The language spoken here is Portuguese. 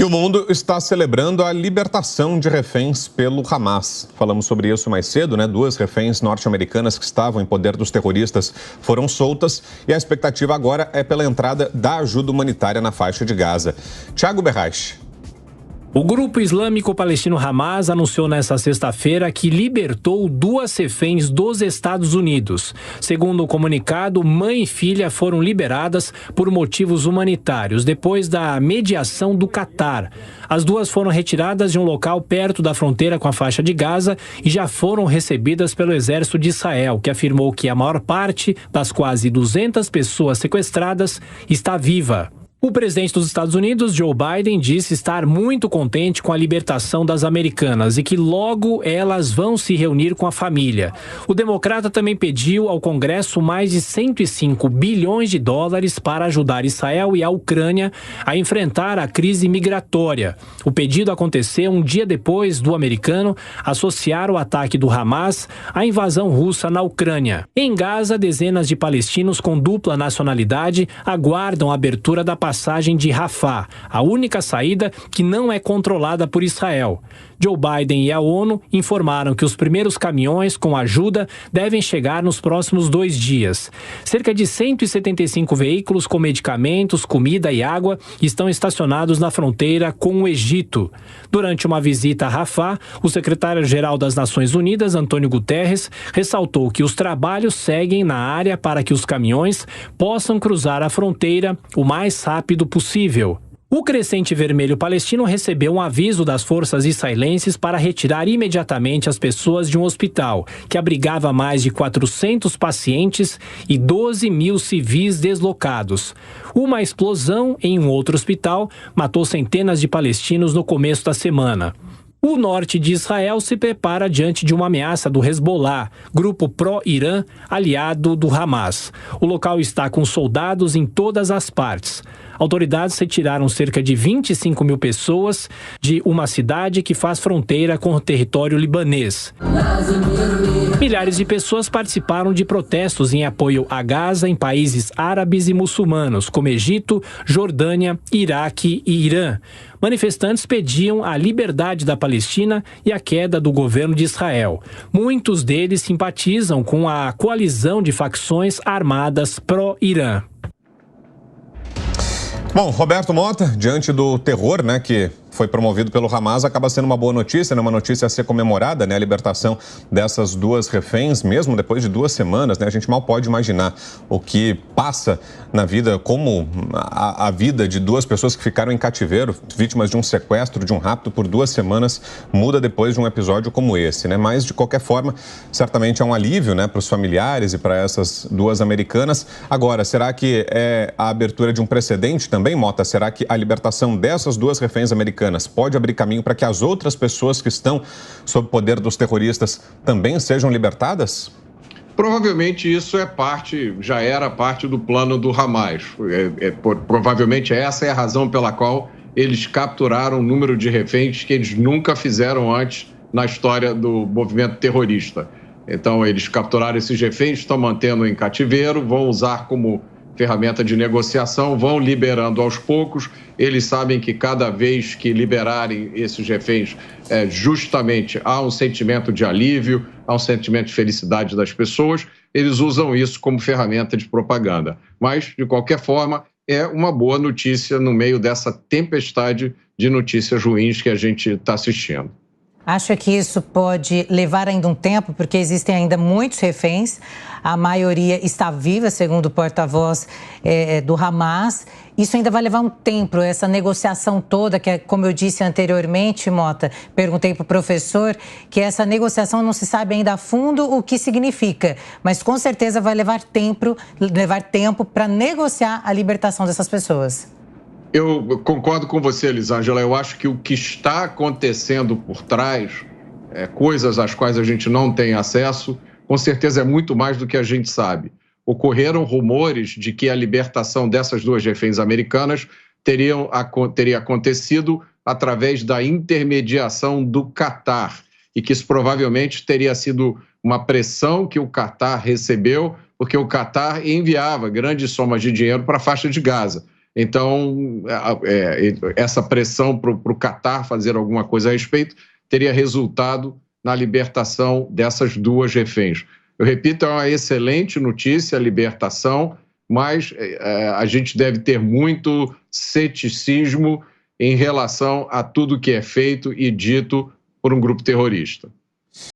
E o mundo está celebrando a libertação de reféns pelo Hamas. Falamos sobre isso mais cedo, né? 2 reféns norte-americanas que estavam em poder dos terroristas foram soltas e a expectativa agora é pela entrada da ajuda humanitária na faixa de Gaza. Thiago Berraich. O grupo islâmico palestino Hamas anunciou nesta sexta-feira que libertou 2 reféns dos Estados Unidos. Segundo o comunicado, mãe e filha foram liberadas por motivos humanitários, depois da mediação do Catar. As 2 foram retiradas de um local perto da fronteira com a faixa de Gaza e já foram recebidas pelo exército de Israel, que afirmou que a maior parte das quase 200 pessoas sequestradas está viva. O presidente dos Estados Unidos, Joe Biden, disse estar muito contente com a libertação das americanas e que logo elas vão se reunir com a família. O democrata também pediu ao Congresso mais de 105 bilhões de dólares para ajudar Israel e a Ucrânia a enfrentar a crise migratória. O pedido aconteceu um dia depois do americano associar o ataque do Hamas à invasão russa na Ucrânia. Em Gaza, dezenas de palestinos com dupla nacionalidade aguardam a abertura da passagem de Rafah, a única saída que não é controlada por Israel. Joe Biden e a ONU informaram que os primeiros caminhões com ajuda devem chegar nos próximos 2 dias. Cerca de 175 veículos com medicamentos, comida e água estão estacionados na fronteira com o Egito. Durante uma visita a Rafah, o secretário-geral das Nações Unidas, Antônio Guterres, ressaltou que os trabalhos seguem na área para que os caminhões possam cruzar a fronteira o mais rápido possível. O Crescente Vermelho Palestino recebeu um aviso das forças israelenses para retirar imediatamente as pessoas de um hospital, que abrigava mais de 400 pacientes e 12 mil civis deslocados. Uma explosão em um outro hospital matou centenas de palestinos no começo da semana. O norte de Israel se prepara diante de uma ameaça do Hezbollah, grupo pró-Irã aliado do Hamas. O local está com soldados em todas as partes. Autoridades retiraram cerca de 25 mil pessoas de uma cidade que faz fronteira com o território libanês. Milhares de pessoas participaram de protestos em apoio a Gaza em países árabes e muçulmanos, como Egito, Jordânia, Iraque e Irã. Manifestantes pediam a liberdade da Palestina e a queda do governo de Israel. Muitos deles simpatizam com a coalizão de facções armadas pró-Irã. Bom, Roberto Mota, diante do terror, né, que foi promovido pelo Hamas, acaba sendo uma boa notícia, né, uma notícia a ser comemorada, né, a libertação dessas 2 reféns, mesmo depois de 2 semanas, né, a gente mal pode imaginar o que passa na vida, como a vida de 2 pessoas que ficaram em cativeiro, vítimas de um sequestro, de um rapto por 2 semanas, muda depois de um episódio como esse, né, mas de qualquer forma, certamente é um alívio, né, para os familiares e para essas 2 americanas. Agora, será que é a abertura de um precedente também, Mota? Será que a libertação dessas 2 reféns americanas pode abrir caminho para que as outras pessoas que estão sob poder dos terroristas também sejam libertadas? Provavelmente isso já era parte do plano do Hamas. Provavelmente essa é a razão pela qual eles capturaram um número de reféns que eles nunca fizeram antes na história do movimento terrorista. Então, eles capturaram esses reféns, estão mantendo em cativeiro, vão usar como ferramenta de negociação, vão liberando aos poucos. Eles sabem que cada vez que liberarem esses reféns, justamente há um sentimento de alívio, há um sentimento de felicidade das pessoas. Eles usam isso como ferramenta de propaganda. Mas, de qualquer forma, é uma boa notícia no meio dessa tempestade de notícias ruins que a gente está assistindo. Acha que isso pode levar ainda um tempo, porque existem ainda muitos reféns, a maioria está viva, segundo o porta-voz do Hamas. Isso ainda vai levar um tempo, essa negociação toda, que, como eu disse anteriormente, Mota, perguntei para o professor, que essa negociação não se sabe ainda a fundo o que significa, mas com certeza vai levar tempo para negociar a libertação dessas pessoas. Eu concordo com você, Elisângela. Eu acho que o que está acontecendo por trás, coisas às quais a gente não tem acesso, com certeza é muito mais do que a gente sabe. Ocorreram rumores de que a libertação dessas 2 reféns americanas teria acontecido através da intermediação do Catar, e que isso provavelmente teria sido uma pressão que o Catar recebeu, porque o Catar enviava grandes somas de dinheiro para a faixa de Gaza. Então, essa pressão para o Catar fazer alguma coisa a respeito teria resultado na libertação dessas duas reféns. Eu repito, é uma excelente notícia a libertação, mas a gente deve ter muito ceticismo em relação a tudo que é feito e dito por um grupo terrorista.